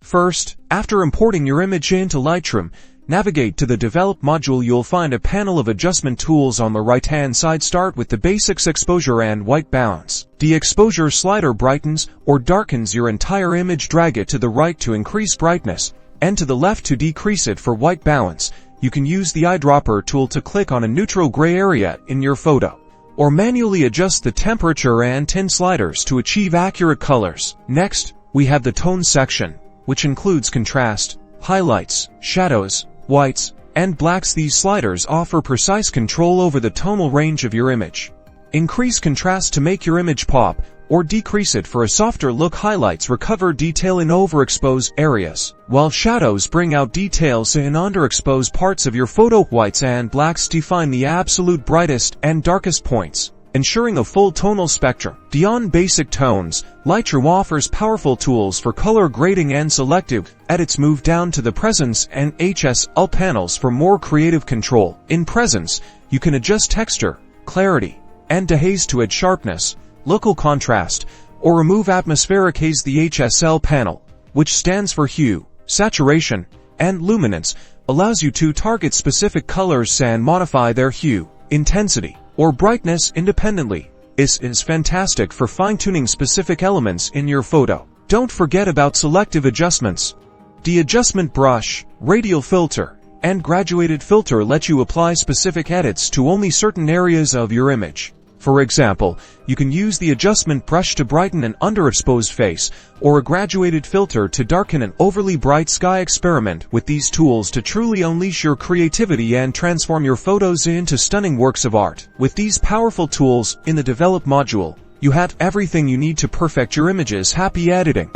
First, after importing your image into Lightroom, navigate to the Develop module. You'll find a panel of adjustment tools on the right-hand side. Start with the basics: exposure and white balance. The exposure slider brightens or darkens your entire image. Drag it to the right to increase brightness, and to the left to decrease it. For white balance, you can use the eyedropper tool to click on a neutral gray area in your photo, or manually adjust the temperature and tint sliders to achieve accurate colors. Next, we have the tone section, which includes contrast, highlights, shadows, whites, and blacks. These sliders offer precise control over the tonal range of your image. Increase contrast to make your image pop, or decrease it for a softer look. Highlights recover detail in overexposed areas, while shadows bring out details in underexposed parts of your photo. Whites and blacks define the absolute brightest and darkest points, ensuring a full tonal spectrum. Beyond basic tones, Lightroom offers powerful tools for color grading and selective edits. Move down to the Presence and HSL panels for more creative control. In Presence, you can adjust texture, clarity, and dehaze to add sharpness, local contrast, or remove atmospheric haze. The HSL panel, which stands for hue, saturation, and luminance, allows you to target specific colors and modify their hue, intensity, or brightness independently. This is fantastic for fine-tuning specific elements in your photo. Don't forget about selective adjustments. The adjustment brush, radial filter, and graduated filter let you apply specific edits to only certain areas of your image. For example, you can use the adjustment brush to brighten an underexposed face, or a graduated filter to darken an overly bright sky. Experiment with these tools to truly unleash your creativity and transform your photos into stunning works of art. With these powerful tools in the Develop module, you have everything you need to perfect your images. Happy editing!